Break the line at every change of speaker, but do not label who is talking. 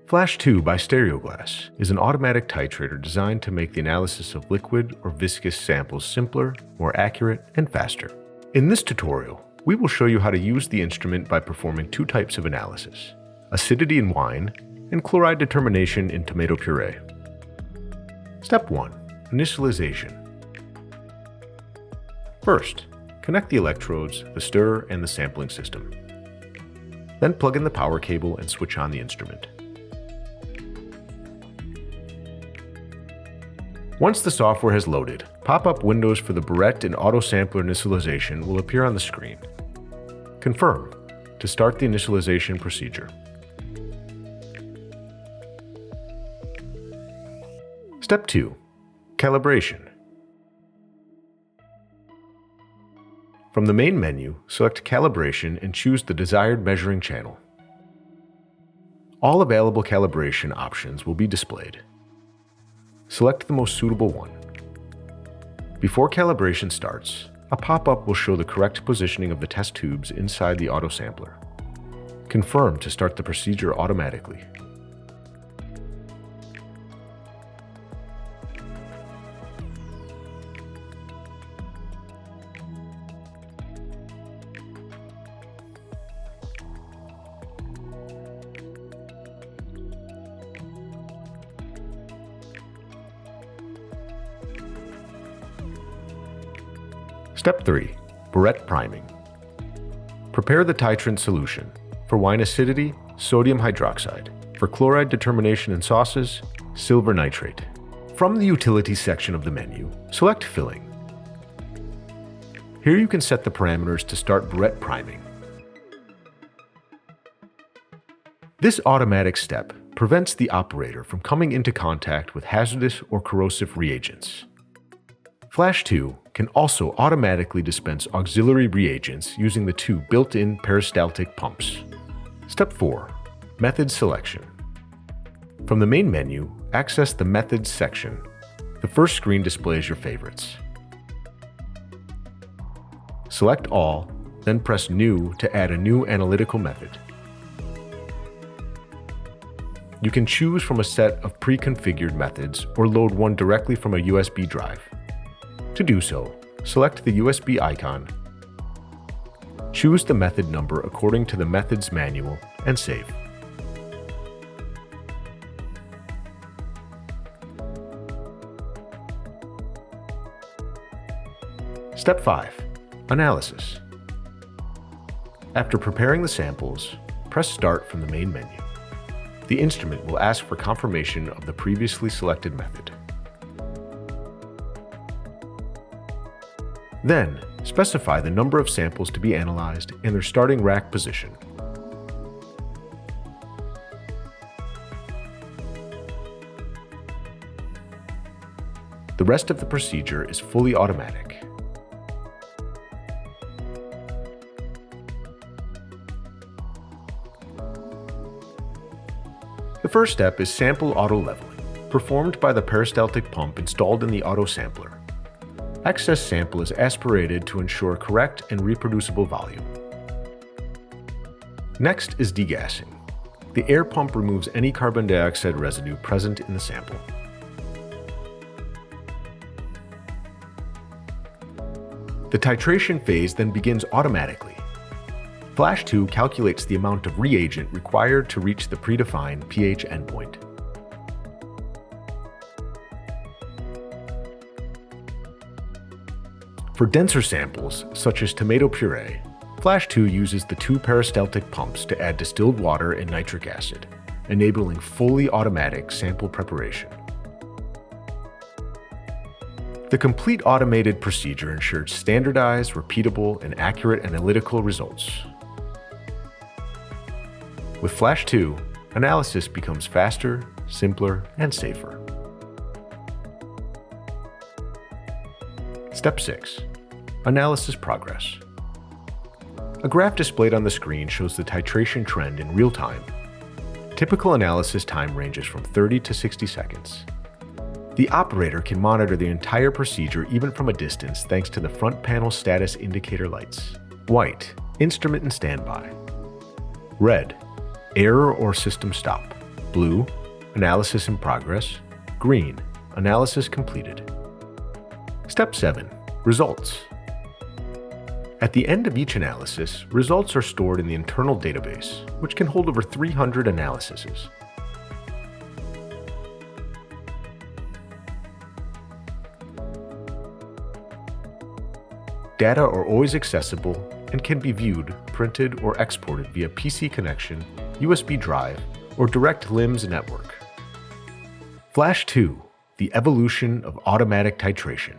Flash 2 by Steroglass is an automatic titrator designed to make the analysis of liquid or viscous samples simpler, more accurate, and faster. In this tutorial, we will show you how to use the instrument by performing two types of analysis: acidity in wine and chloride determination in tomato puree. Step 1. Initialization. First, connect the electrodes, the stir, and the sampling system. Then plug in the power cable and switch on the instrument. Once the software has loaded, pop-up windows for the burette and auto sampler initialization will appear on the screen. Confirm to start the initialization procedure. Step 2. Calibration. From the main menu, select Calibration and choose the desired measuring channel. All available calibration options will be displayed. Select the most suitable one. Before calibration starts, a pop-up will show the correct positioning of the test tubes inside the auto sampler. Confirm to start the procedure automatically. Step 3. Burette priming. Prepare the titrant solution. For wine acidity, sodium hydroxide. For chloride determination in sauces, silver nitrate. From the Utilities section of the menu, select Filling. Here you can set the parameters to start burette priming. This automatic step prevents the operator from coming into contact with hazardous or corrosive reagents. Flash 2 can also automatically dispense auxiliary reagents using the two built-in peristaltic pumps. Step 4. Method selection. From the main menu, access the Methods section. The first screen displays your favorites. Select all, then press New to add a new analytical method. You can choose from a set of pre-configured methods or load one directly from a USB drive. To do so, select the USB icon, choose the method number according to the method's manual, and save. Step 5. Analysis. After preparing the samples, press Start from the main menu. The instrument will ask for confirmation of the previously selected method. Then, specify the number of samples to be analyzed and their starting rack position. The rest of the procedure is fully automatic. The first step is sample auto leveling, performed by the peristaltic pump installed in the auto sampler. Excess sample is aspirated to ensure correct and reproducible volume. Next is degassing. The air pump removes any carbon dioxide residue present in the sample. The titration phase then begins automatically. Flash 2 calculates the amount of reagent required to reach the predefined pH endpoint. For denser samples, such as tomato puree, Flash 2 uses the two peristaltic pumps to add distilled water and nitric acid, enabling fully automatic sample preparation. The complete automated procedure ensures standardized, repeatable, and accurate analytical results. With Flash 2, analysis becomes faster, simpler, and safer. Step 6. Analysis progress. A graph displayed on the screen shows the titration trend in real time. Typical analysis time ranges from 30 to 60 seconds. The operator can monitor the entire procedure even from a distance thanks to the front panel status indicator lights. White, instrument in standby. Red, error or system stop. blue, analysis in progress, green, analysis completed. Step 7. Results. At the end of each analysis, results are stored in the internal database, which can hold over 300 analyses. Data are always accessible and can be viewed, printed, or exported via PC connection, USB drive, or direct LIMS network. Flash 2. The evolution of automatic titration.